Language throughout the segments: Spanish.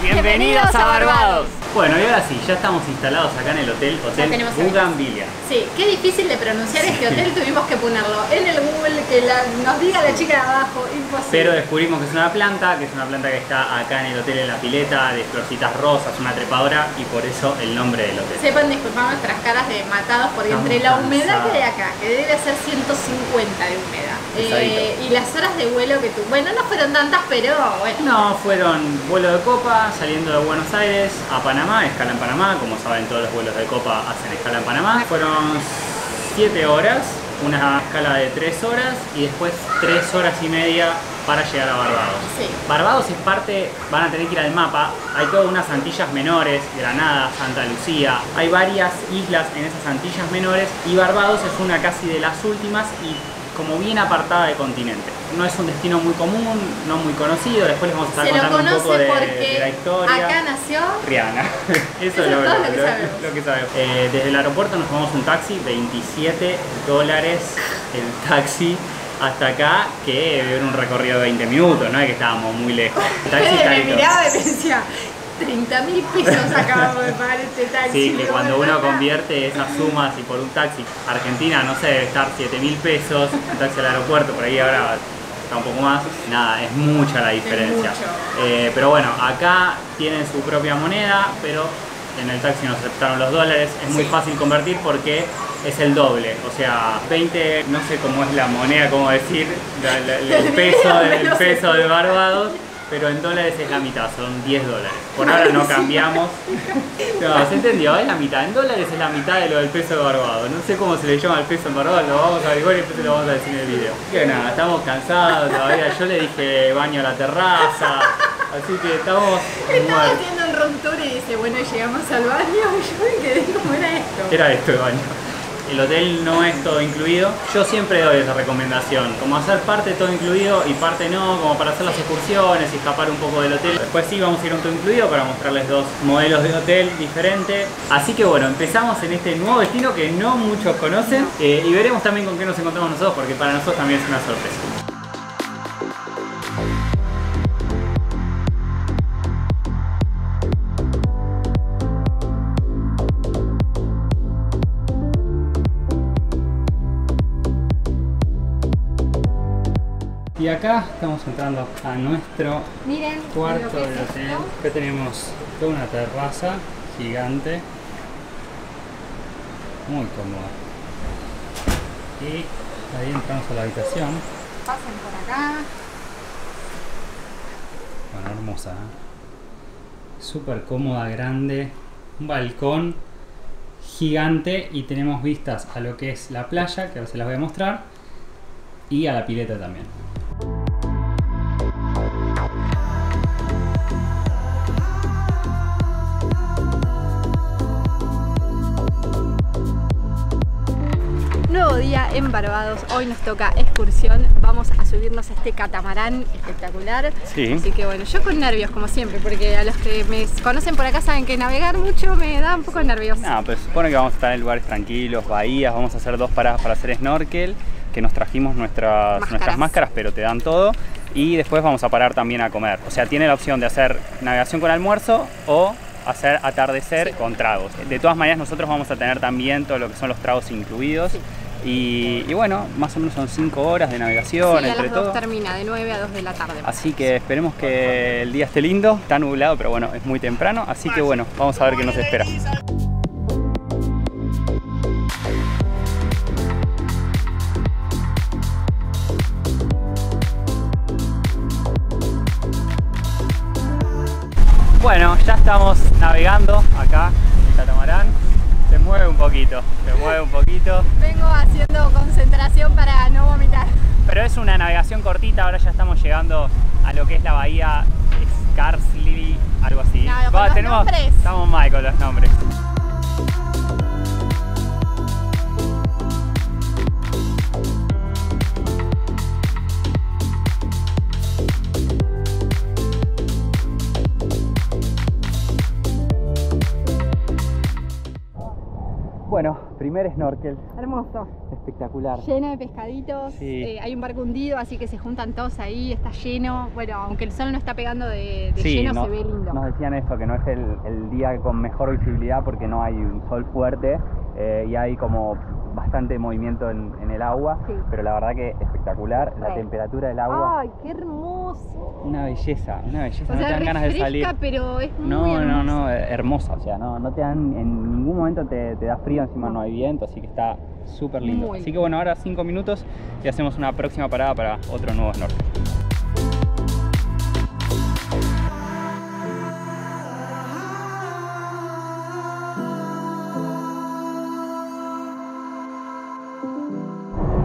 Bienvenidos a Barbados. Bueno, y ahora sí, ya estamos instalados acá en el hotel Bougainvillea. Sí, qué difícil de pronunciar este hotel, tuvimos que ponerlo en el Google, que nos diga la chica de abajo, imposible. Pero descubrimos que es una planta, que está acá en el hotel, en la pileta, de florcitas rosas, una trepadora, y por eso el nombre del hotel. Sepan disculpar nuestras caras de matados, porque entre la humedad que hay acá, que debe ser 150 de humedad, y las horas de vuelo que bueno, no fueron tantas, pero bueno. No, fueron vuelo de copa, saliendo de Buenos Aires a Panamá, escala en Panamá, como saben todos los vuelos de copa hacen escala en Panamá. Fueron 7 horas, una escala de 3 horas y después 3 horas y media para llegar a Barbados. Sí. Barbados es parte, van a tener que ir al mapa, hay todas unas Antillas menores, Granada, Santa Lucía, hay varias islas en esas Antillas menores y Barbados es una casi de las últimas y como bien apartada del continente. No es un destino muy común, no muy conocido, después les vamos a estar contando un poco de la historia. Acá nació Rihanna. Eso es lo que sabemos. Desde el aeropuerto nos tomamos un taxi, $27 el taxi hasta acá, que era un recorrido de 20 minutos, no es que estábamos muy lejos. El taxi me miraba y decía, 30.000 pesos acabamos de pagar este taxi. Sí, que cuando uno convierte esas sumas y por un taxi, Argentina no sé, debe estar 7.000 pesos, un taxi al aeropuerto, por ahí ahora está un poco más, nada, es mucha la diferencia. Pero bueno, acá tienen su propia moneda, pero en el taxi nos aceptaron los dólares, es muy fácil convertir porque es el doble, o sea, 20, no sé cómo es la moneda, cómo decir, el peso de Barbados, pero en dólares es la mitad, son $10. Por ahora no cambiamos. No, ¿se entendió? Es la mitad. En dólares es la mitad de lo del peso de Barbados. No sé cómo se le llama el peso en Barbados, lo vamos a averiguar y después lo vamos a decir en el video. Que nada, estamos cansados todavía. Yo le dije baño a la terraza, así que estamos haciendo un room tour y dice, bueno, llegamos al baño y yo me quedé como era esto. Era esto el baño. El hotel no es todo incluido. Yo siempre doy esa recomendación, como hacer parte todo incluido y parte no, como para hacer las excursiones y escapar un poco del hotel. Después sí vamos a ir a un todo incluido para mostrarles dos modelos de hotel diferentes. Así que bueno, empezamos en este nuevo destino que no muchos conocen y veremos también con qué nos encontramos nosotros, porque para nosotros también es una sorpresa. Y acá estamos entrando a nuestro cuarto del hotel. Acá tenemos toda una terraza gigante, muy cómoda. Y ahí entramos a la habitación. Pasen por acá. Bueno, hermosa, súper cómoda, grande, un balcón gigante y tenemos vistas a lo que es la playa, que ahora se las voy a mostrar, y a la pileta también. Nuevo día en Barbados, hoy nos toca excursión, vamos a subirnos a este catamarán espectacular. Sí. Así que bueno, yo con nervios como siempre, porque a los que me conocen por acá saben que navegar mucho me da un poco de nervios. No, pero se supone que vamos a estar en lugares tranquilos, bahías, vamos a hacer 2 paradas para hacer snorkel, que nos trajimos nuestras máscaras, pero te dan todo. Y después vamos a parar también a comer. O sea, tiene la opción de hacer navegación con almuerzo o hacer atardecer con tragos. De todas maneras nosotros vamos a tener también todo lo que son los tragos incluidos. Y bueno, más o menos son 5 horas de navegación entre las 2 termina, de 9 a 2 de la tarde. Así que esperemos que el día esté lindo, está nublado, pero bueno, es muy temprano, así que bueno, vamos a ver qué nos espera. Bueno, ya estamos navegando acá en el catamarán. Se mueve un poquito, Vengo haciendo concentración para no vomitar. Pero es una navegación cortita, ahora ya estamos llegando a lo que es la bahía Scarsley, algo así. Claro, estamos mal con los nombres. Bueno, primer snorkel. Hermoso. Espectacular. Lleno de pescaditos. Sí. Hay un barco hundido, así que se juntan todos ahí, está lleno. Bueno, aunque el sol no está pegando de Sí, lleno, no, se ve lindo. nos decían eso, que no es el día con mejor visibilidad porque no hay un sol fuerte y hay como bastante movimiento en el agua, Sí. pero la verdad que espectacular. La temperatura del agua, ¡Ay, qué hermoso! una belleza, O no sea, te dan ganas de salir. pero es muy No, hermosa, o sea, no te dan, en ningún momento te da frío, encima no hay viento, así que está súper lindo. Muy Así que bueno, ahora 5 minutos y hacemos una próxima parada para otro nuevo snorkel.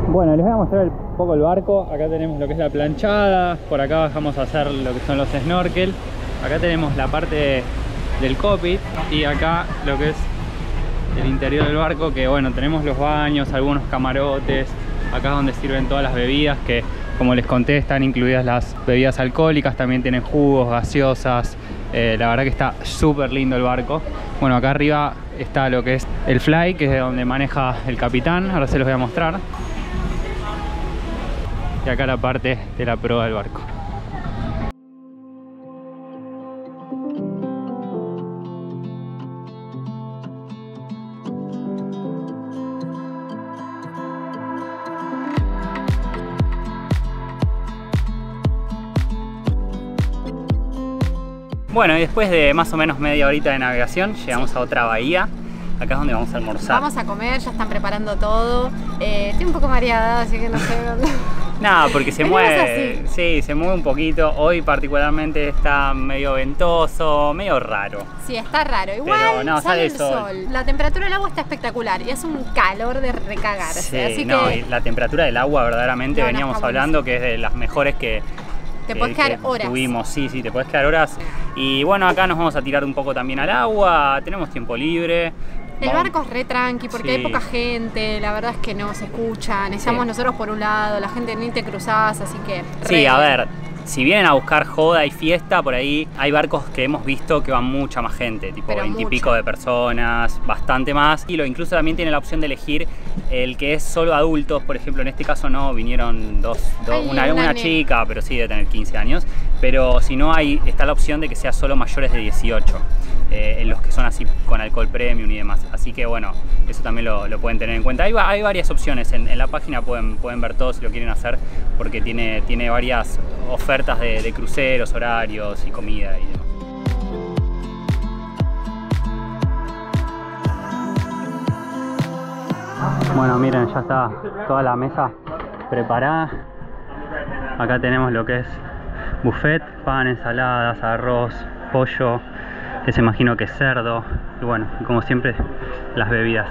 Bueno, les voy a mostrar un poco el barco. Acá tenemos lo que es la planchada, por acá bajamos a hacer lo que son los snorkel. Acá tenemos la parte del cockpit y acá lo que es el interior del barco, que bueno, tenemos los baños, algunos camarotes, acá es donde sirven todas las bebidas, que como les conté están incluidas las bebidas alcohólicas, también tienen jugos, gaseosas. La verdad que está súper lindo el barco. Bueno, acá arriba está lo que es el fly, que es donde maneja el capitán, ahora se los voy a mostrar. Y acá la parte de la proa del barco. Bueno, y después de más o menos media horita de navegación llegamos a otra bahía. Acá es donde vamos a almorzar. Vamos a comer, ya están preparando todo. Estoy un poco mareada, así que no sé dónde. Nada, porque se mueve, sí, se mueve un poquito. Hoy particularmente está medio ventoso, medio raro. Sí, está raro. Igual pero no, sale el sol. La temperatura del agua está espectacular y es un calor de recagarse. Sí, así no, que y la temperatura del agua verdaderamente No, veníamos está hablando que es de las mejores que te puedes quedar horas. tuvimos. Sí, te puedes quedar horas. Y bueno, acá nos vamos a tirar un poco también al agua, tenemos tiempo libre. El barco es re tranqui porque hay poca gente, la verdad es que no se escuchan. Estamos nosotros por un lado, la gente ni te cruzás, así que... Sí, a ver, si vienen a buscar joda y fiesta, por ahí hay barcos que hemos visto que van mucha más gente, tipo 20 y pico de personas, bastante más. Y incluso también tiene la opción de elegir el que es solo adultos, por ejemplo, en este caso no, vinieron una chica, pero sí debe tener 15 años. Pero si no, está la opción de que sea solo mayores de 18. En los que son así con alcohol premium y demás, así que bueno, eso también lo pueden tener en cuenta. Hay varias opciones, en la página pueden ver todo si lo quieren hacer, porque tiene varias ofertas de cruceros, horarios y comida y demás. Bueno, miren, ya está toda la mesa preparada. Acá tenemos lo que es buffet, pan, ensaladas, arroz, pollo, les imagino que cerdo, y bueno, como siempre, las bebidas.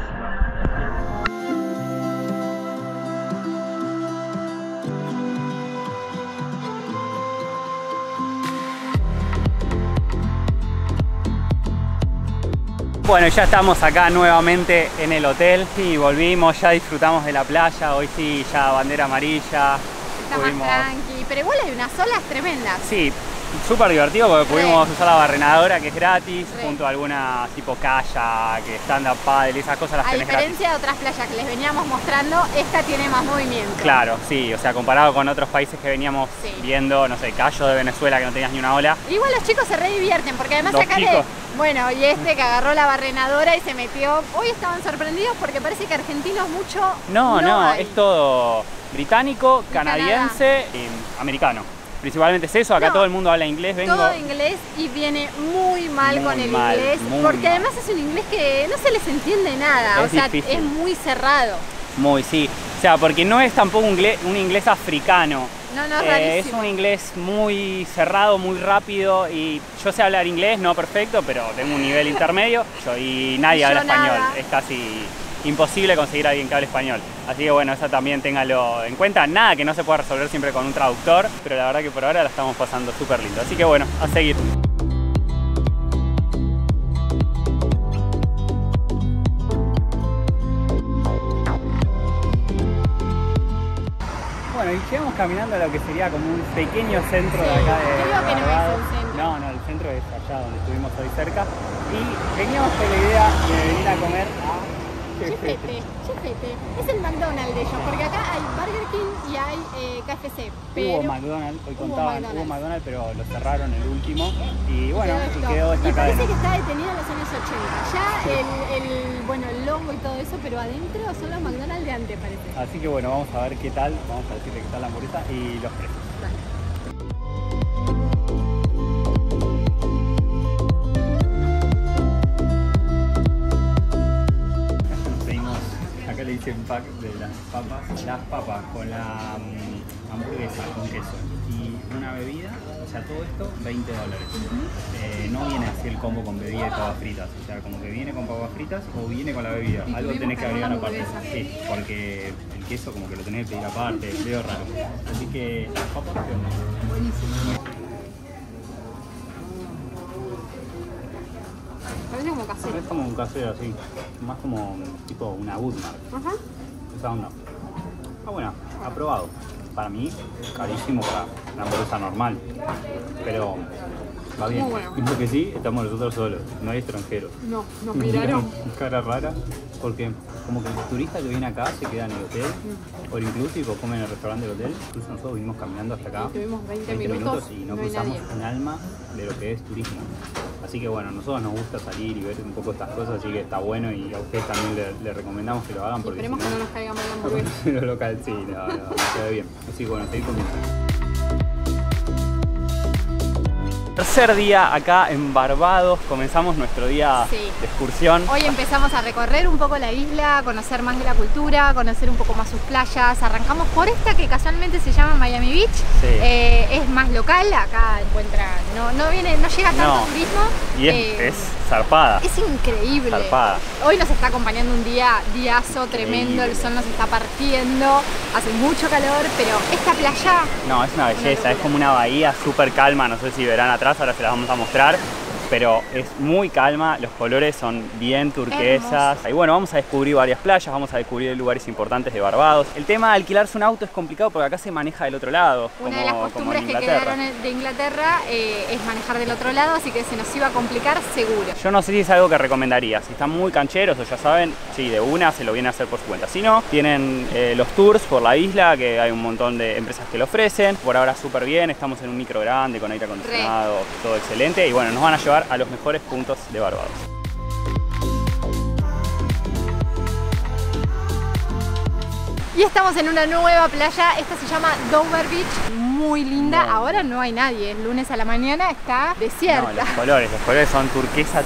Bueno, ya estamos acá nuevamente en el hotel y volvimos, ya disfrutamos de la playa, hoy sí, ya bandera amarilla. Está más tranqui, pero igual hay unas olas tremendas. Sí. Súper divertido porque pudimos usar la barrenadora, que es gratis, junto a alguna tipo kayak, stand-up paddle, esas cosas las tenés gratis. A diferencia de otras playas que les veníamos mostrando, esta tiene más movimiento. Claro, sí, o sea, comparado con otros países que veníamos viendo, no sé, Cayo de Venezuela, que no tenías ni una ola. Igual los chicos se re divierten, porque además acá bueno, y que agarró la barrenadora y se metió, hoy estaban sorprendidos porque parece que argentinos mucho no, es todo británico, canadiense y americano. Principalmente es eso, acá todo el mundo habla inglés. Todo inglés y viene muy mal con el inglés, porque además es un inglés que no se les entiende nada, o sea, es muy cerrado. Sí, o sea, porque no es tampoco un inglés africano. No, es rarísimo. Es un inglés muy cerrado, muy rápido, y yo sé hablar inglés, no perfecto, pero tengo un nivel intermedio, y nadie habla español, es casi imposible conseguir a alguien que hable español. Así que bueno, eso también téngalo en cuenta. Nada que no se pueda resolver siempre con un traductor, pero la verdad que por ahora la estamos pasando súper lindo. Así que bueno, a seguir. Bueno, y llegamos caminando a lo que sería como un pequeño centro de acá de Creo que no es un centro. No, el centro es allá donde estuvimos hoy cerca. Y veníamos con la idea de venir a comer a Chefete. Es el McDonald's de ellos, porque acá hay Burger King y hay KFC. Pero hubo McDonald's, hoy contaban, hubo McDonald's, pero lo cerraron el último. Y bueno, quedó esta cadena. Parece que está detenido en los años 80. Ya el logo y todo eso, pero adentro son los McDonald's de antes, parece. Así que bueno, vamos a ver qué tal, vamos a decirle qué tal la hamburguesa y los precios. Vale. Acá le dicen pack de las papas con la hamburguesa con queso y una bebida, o sea, todo esto $20. No viene así el combo con bebida y papas fritas, o sea, como que viene con papas fritas o viene con la bebida, algo tenés que agregar aparte. Sí, porque el queso como que lo tenés que pedir aparte, veo raro. Así que las papas, ¿qué onda? Buenísimo. Parece como casero. Es como un casero así, más como tipo una Woodmark. Esa onda. Ah, bueno, aprobado. Para mí, carísimo para una hamburguesa normal. Pero va bien. Bueno. Y porque sí, estamos nosotros solos, no hay extranjeros. No, nos miraron. Cara rara, porque como que los turistas que vienen acá se quedan en el hotel, o inclusive o comen en el restaurante del hotel. Incluso nosotros vinimos caminando hasta acá. Tuvimos 20 minutos y no cruzamos un alma de lo que es turismo. Así que bueno, a nosotros nos gusta salir y ver un poco estas cosas, así que está bueno y a ustedes también les recomendamos que lo hagan. Porque esperemos que no nos caiga mal la hamburguesa. Lo local sí, no se ve bien. Así que bueno, seguir comiendo. Tercer día acá en Barbados, comenzamos nuestro día de excursión. Hoy empezamos a recorrer un poco la isla, conocer más de la cultura, conocer un poco más sus playas. Arrancamos por esta que casualmente se llama Miami Beach. Sí. Es más local, acá encuentran, no llega tanto turismo. Y es zarpada. Es increíble. Zarpada. Hoy nos está acompañando un diazo tremendo, el sol nos está partiendo, hace mucho calor, pero esta playa... No, es una belleza, es como una bahía súper calma, no sé si verán atrás, ahora se las vamos a mostrar, pero es muy calma, los colores son bien turquesas. Y bueno, vamos a descubrir varias playas, vamos a descubrir lugares importantes de Barbados. El tema de alquilarse un auto es complicado porque acá se maneja del otro lado. Una de las costumbres que quedaron de Inglaterra es manejar del otro lado, así que se nos iba a complicar seguro. Yo no sé si es algo que recomendaría. Si están muy cancheros o ya saben, sí, de una se lo vienen a hacer por su cuenta. Si no, tienen los tours por la isla, que hay un montón de empresas que lo ofrecen. Por ahora súper bien, estamos en un micro grande con aire acondicionado, todo excelente. Y bueno, nos van a llevar a los mejores puntos de Barbados. Y estamos en una nueva playa, esta se llama Dover Beach, muy linda. Ahora no hay nadie, el lunes a la mañana está desierta. No, los colores son turquesa.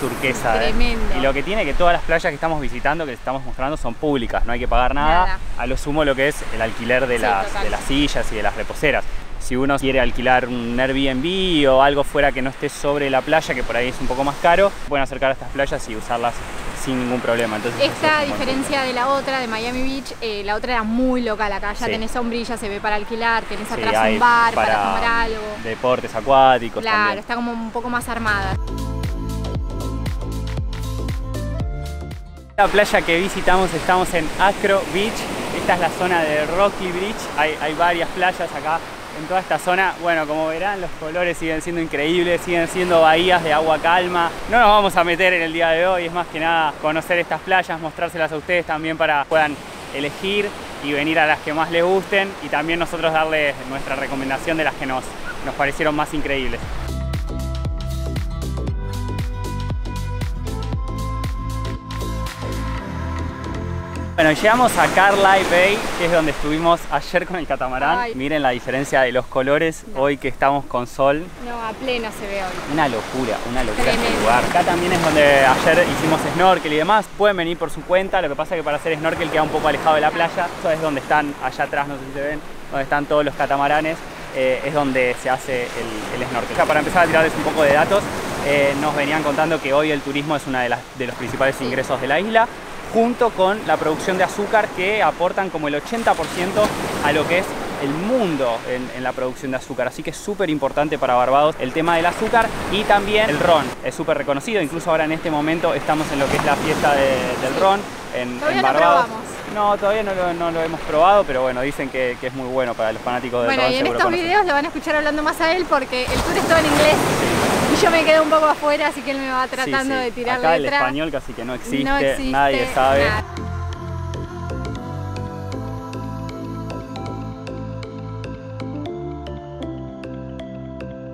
Tremendo. Y lo que tiene que todas las playas que estamos visitando, que les estamos mostrando, son públicas, no hay que pagar nada. A lo sumo lo que es el alquiler de las sillas y de las reposeras. Si uno quiere alquilar un Airbnb o algo fuera que no esté sobre la playa, que por ahí es un poco más caro, pueden acercar a estas playas y usarlas sin ningún problema. Entonces, esta, a diferencia de la otra, de Miami Beach, la otra era muy local. Acá ya tenés sombrilla, se ve para alquilar, tenés atrás un bar para tomar algo. Deportes acuáticos. Claro, también. Está como un poco más armada. La playa que visitamos, estamos en Acro Beach. Esta es la zona de Rocky Beach. Hay varias playas acá en toda esta zona. Bueno, como verán, los colores siguen siendo increíbles, siguen siendo bahías de agua calma. No nos vamos a meter en el día de hoy, es más que nada conocer estas playas, mostrárselas a ustedes también para que puedan elegir y venir a las que más les gusten, y también nosotros darles nuestra recomendación de las que nos parecieron más increíbles. Bueno, llegamos a Carlisle Bay, que es donde estuvimos ayer con el catamarán. Miren la diferencia de los colores hoy que estamos con sol. No, a pleno se ve hoy. Una locura este lugar. Acá también es donde ayer hicimos snorkel y demás. Pueden venir por su cuenta, lo que pasa es que para hacer snorkel queda un poco alejado de la playa. Esto es donde están, allá atrás, no sé si se ven, donde están todos los catamaranes. Es donde se hace el snorkel. O sea, para empezar a tirarles un poco de datos, nos venían contando que hoy el turismo es uno de los principales ingresos de la isla, junto con la producción de azúcar, que aportan como el 80% a lo que es el mundo en la producción de azúcar. Así que es súper importante para Barbados el tema del azúcar, y también el ron es súper reconocido. Incluso ahora en este momento estamos en lo que es la fiesta del ron en Barbados. No, todavía no lo hemos probado, pero bueno, dicen que es muy bueno para los fanáticos del ron. Bueno, y en estos videos lo van a escuchar hablando más a él, porque el tour es todo en inglés. Y yo me quedé un poco afuera, así que él me va tratando de tirar acá letra. El español casi que no existe, nadie sabe.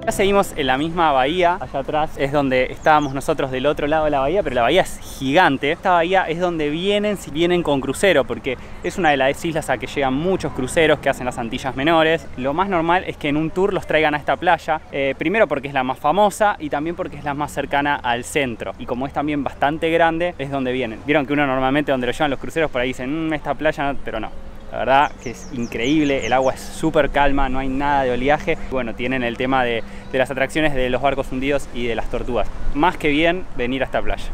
Ya seguimos en la misma bahía, allá atrás es donde estábamos nosotros del otro lado de la bahía, pero la bahía es gigante. Esta bahía es donde vienen con crucero, porque es una de las islas a que llegan muchos cruceros que hacen las Antillas Menores. Lo más normal es que en un tour los traigan a esta playa, primero porque es la más famosa y también porque es la más cercana al centro. Y como es también bastante grande, es donde vienen. Vieron que uno normalmente donde lo llevan los cruceros por ahí dicen, esta playa no, pero no. La verdad que es increíble, el agua es súper calma, no hay nada de oleaje. Bueno, tienen el tema de las atracciones de los barcos hundidos y de las tortugas. Más que bien venir a esta playa.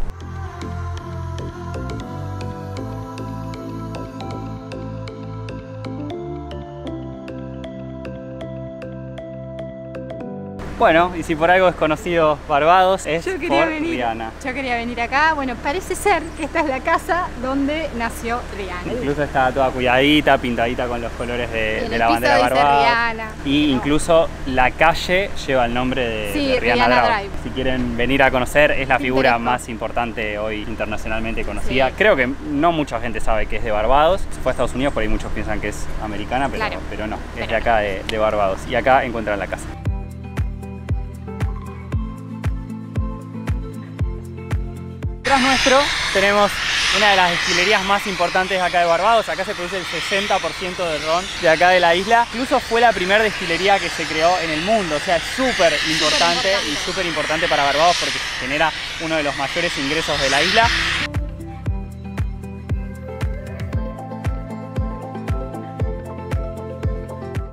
Bueno, y si por algo es conocido Barbados, es por Rihanna. Yo quería venir acá. Bueno, parece ser que esta es la casa donde nació Rihanna. Incluso está toda cuidadita, pintadita con los colores de la bandera de Barbados. Y incluso la calle lleva el nombre de Rihanna Drive. Si quieren venir a conocer, es la figura más importante hoy internacionalmente conocida. Creo que no mucha gente sabe que es de Barbados. Se fue a Estados Unidos, por ahí muchos piensan que es americana, pero no, es de acá de Barbados. Y acá encuentran la casa. Detrás nuestro tenemos una de las destilerías más importantes acá de Barbados. Acá se produce el 60% del ron de acá de la isla. Incluso fue la primera destilería que se creó en el mundo. O sea, es súper importante y súper importante para Barbados porque genera uno de los mayores ingresos de la isla.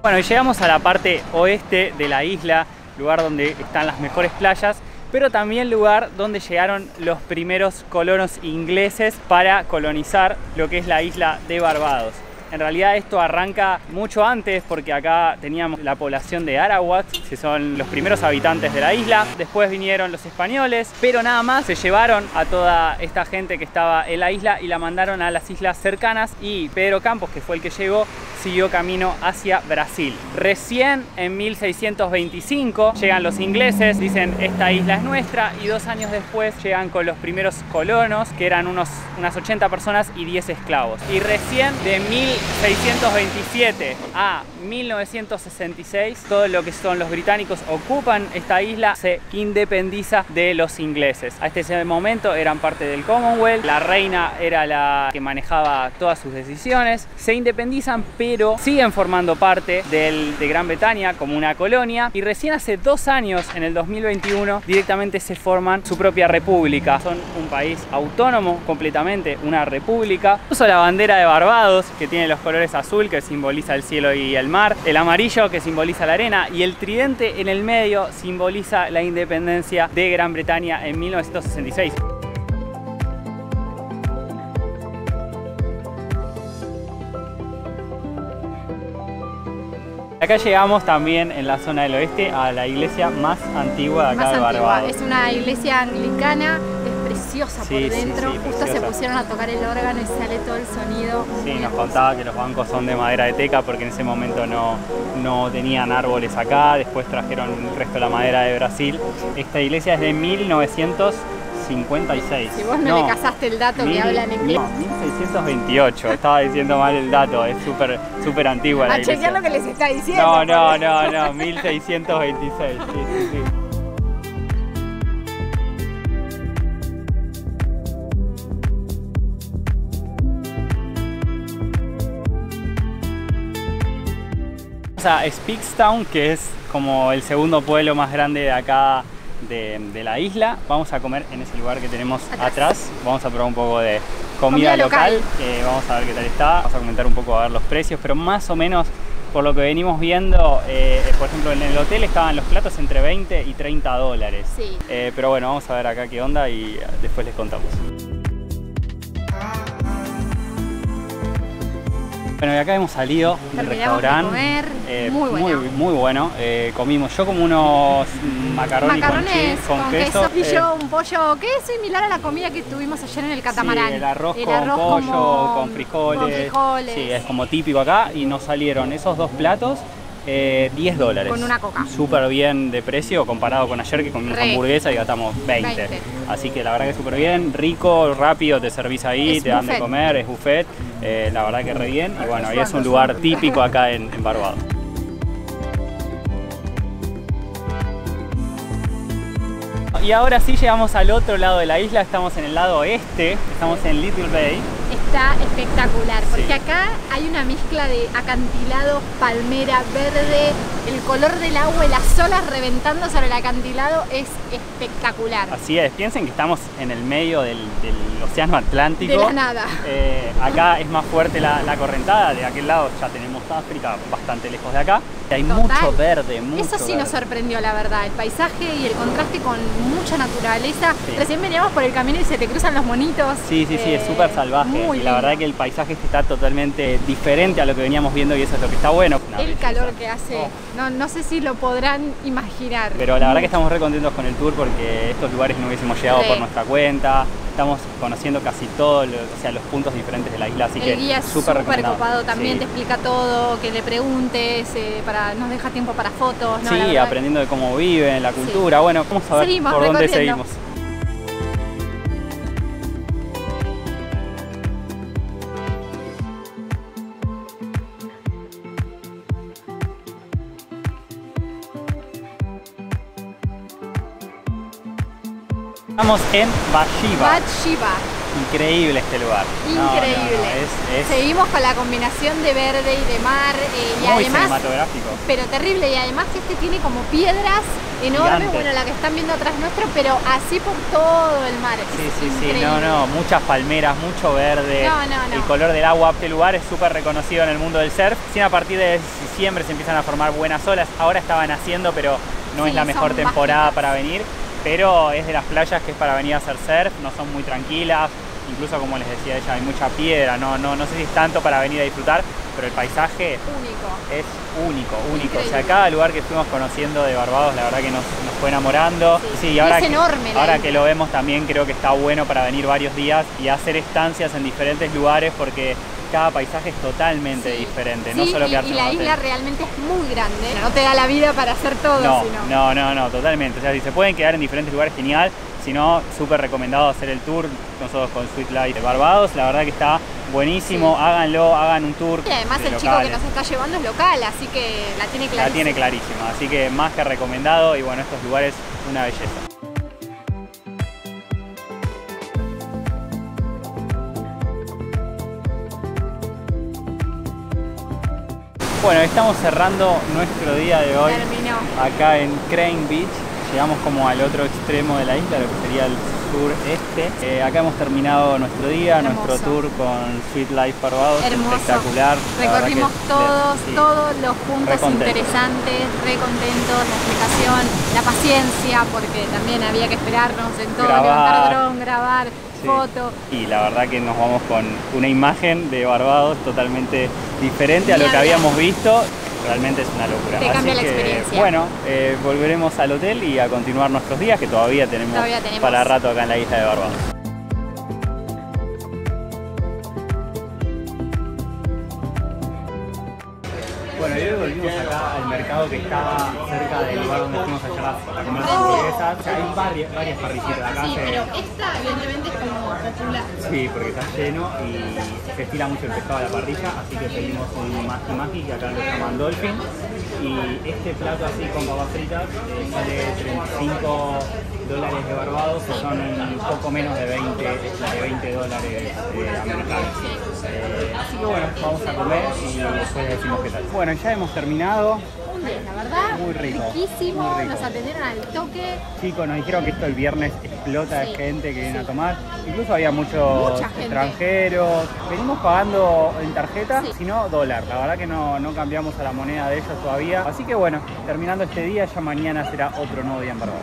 Bueno, y llegamos a la parte oeste de la isla, lugar donde están las mejores playas, pero también lugar donde llegaron los primeros colonos ingleses para colonizar lo que es la isla de Barbados. En realidad esto arranca mucho antes porque acá teníamos la población de Arawaks, que son los primeros habitantes de la isla. Después vinieron los españoles, pero nada más se llevaron a toda esta gente que estaba en la isla y la mandaron a las islas cercanas, y Pedro Campos, que fue el que llegó, siguió camino hacia Brasil. Recién en 1625 llegan los ingleses, dicen esta isla es nuestra, y 2 años después llegan con los primeros colonos, que eran unas 80 personas y 10 esclavos. Y recién de 1627 a 1966, todo lo que son los británicos ocupan esta isla, se independiza de los ingleses. Hasta ese momento eran parte del Commonwealth, la reina era la que manejaba todas sus decisiones, se independizan, pero siguen formando parte de Gran Bretaña como una colonia, y recién hace 2 años, en el 2021, directamente se forman su propia república. Son un país autónomo completamente, una república. Incluso la bandera de Barbados, que tiene los colores azul, que simboliza el cielo y el mar, el amarillo, que simboliza la arena, y el tridente en el medio simboliza la independencia de Gran Bretaña en 1966. Acá llegamos también en la zona del oeste a la iglesia más antigua de acá de Barbados. Es una iglesia anglicana, es preciosa por dentro. Justo preciosa. Se pusieron a tocar el órgano y sale todo el sonido. Sí, nos contaba que los bancos son de madera de teca porque en ese momento no tenían árboles acá. Después trajeron el resto de la madera de Brasil. Esta iglesia es de 1956. Si vos no le casaste el dato que habla en inglés. No, 1628, estaba diciendo mal el dato, es súper antigua la iglesia. A chequear lo que les está diciendo. No, 1626, sí. Vamos a Speakstown, que es como el segundo pueblo más grande de acá de la isla. Vamos a comer en ese lugar que tenemos atrás. Vamos a probar un poco de comida local. Vamos a ver qué tal está. Vamos a comentar un poco a ver los precios, pero más o menos por lo que venimos viendo, por ejemplo en el hotel estaban los platos entre 20 y 30 dólares. Sí. Pero bueno, vamos a ver acá qué onda y después les contamos. Bueno, y acá hemos salido del restaurante, muy bueno. Comimos yo como unos macarrones con queso. Y yo un pollo que es similar a la comida que tuvimos ayer en el catamarán. Sí, el arroz con pollo, con frijoles. Sí, es como típico acá, y nos salieron esos 2 platos. 10 dólares. Con una coca. Súper bien de precio comparado con ayer que comimos hamburguesa y gastamos 20. Así que la verdad que súper bien, rico, rápido, te servís ahí, te dan de comer, es buffet. La verdad que re bien. Y bueno, ahí es un lugar típico acá en Barbados. y ahora sí llegamos al otro lado de la isla, estamos en el lado oeste, estamos en Little Bay. Está espectacular, porque Sí. acá hay una mezcla de acantilado, palmera, verde, el color del agua y las olas reventando sobre el acantilado es espectacular. Así es, piensen que estamos en el medio del océano Atlántico. De la nada. Acá es más fuerte la correntada, de aquel lado ya tenemos África, bastante lejos de acá. Hay Total. mucho verde, mucho Eso sí verde. nos sorprendió, la verdad, el paisaje y el contraste con mucha naturaleza. Sí. Recién veníamos por el camino y se te cruzan los monitos. Sí, es súper salvaje. Muy Y la verdad lindo. que el paisaje está totalmente diferente a lo que veníamos viendo y eso es lo que está bueno. Una El belleza. calor que hace, no sé si lo podrán imaginar. Pero la verdad que estamos re contentos con el tour porque estos lugares no hubiésemos llegado Sí. por nuestra cuenta. Estamos conociendo casi todos los puntos diferentes de la isla, así que El guía es súper súper recomendado. copado también, Sí. te explica todo, que le preguntes, nos deja tiempo para fotos. ¿no? La Sí, verdad, aprendiendo de cómo viven, la cultura. Bueno, vamos a ver Seguimos por dónde recorriendo. seguimos. Estamos en Bashiba. Bat Shiva, Increíble este lugar. increíble. Es Seguimos con la combinación de verde y de mar y muy además, cinematográfico. pero terrible, y además que este tiene como piedras enormes, Gigante. bueno, la que están viendo atrás nuestro, pero así por todo el mar. Sí, Es sí, increíble. muchas palmeras, mucho verde, No. el color del agua. Este lugar es súper reconocido en el mundo del surf. Sí, a partir de diciembre se empiezan a formar buenas olas. Ahora estaban haciendo, pero no Sí, es la mejor son temporada bajitas. para venir. Pero es de las playas que es para venir a hacer surf, no son muy tranquilas. Incluso, como les decía ella, hay mucha piedra. No sé si es tanto para venir a disfrutar, pero el paisaje Único. es único. O Increíble. sea, cada lugar que fuimos conociendo de Barbados, la verdad que nos fue enamorando. Sí. Y Y ahora es enorme la ahora isla. que lo vemos también creo que está bueno para venir varios días y hacer estancias en diferentes lugares porque cada paisaje es totalmente Sí. diferente, Sí, no solo y quedarse en la un hotel. isla realmente es muy grande. No te da la vida para hacer todo, No, totalmente. O sea, si se pueden quedar en diferentes lugares, genial. Si no, súper recomendado hacer el tour nosotros con Sweet Life de Barbados. La verdad que está buenísimo. Sí. Háganlo, hagan un tour. Y además de el chico locales. que nos está llevando es local, así que la tiene La clarísima. tiene clarísima. Así que más que recomendado. Y bueno, estos lugares, una belleza. Bueno, estamos cerrando nuestro día de hoy Terminó. acá en Crane Beach. Llegamos como al otro extremo de la isla, lo que sería el sureste. Acá hemos terminado nuestro día, Hermoso. nuestro tour con Sweet Life Barbados. Hermoso. Espectacular. La verdad Recorrimos que todos los Re puntos contentos. interesantes, re contentos, la explicación, la paciencia, porque también había que esperarnos en todo, Grabar. levantar dron, grabar, Sí. foto. Y la verdad que nos vamos con una imagen de Barbados totalmente diferente a Ni lo que hablar. habíamos visto. Realmente es una locura. Te cambia Así la que, experiencia. bueno, volveremos al hotel y a continuar nuestros días, que todavía tenemos para rato acá en la isla de Barbados. Bueno, y hoy volvimos acá al mercado que estaba cerca del lugar donde fuimos ayer a comer hamburguesas. O sea, hay varias parrilleras acá. esta evidentemente es como popular. Sí, porque está lleno y se estira mucho el pescado a la parrilla, así que pedimos un Maki Maki, que acá lo llaman Dolphin. Y este plato así con papas fritas sale $35 de Barbados, que son un poco menos de $20 americanos. Así que bueno, vamos a comer y después decimos qué tal. Bueno, ya hemos terminado. Un 10, la verdad. Muy rico, Riquísimo, muy rico. nos atendieron al toque. Chicos, nos dijeron que esto el viernes explota de Sí. gente que viene a tomar. Incluso había muchos Mucha gente. extranjeros. Venimos pagando en tarjeta, Sí. sino dólar. La verdad que no cambiamos a la moneda de ellos todavía. Así que bueno, terminando este día, ya mañana será otro nuevo día en Barbados.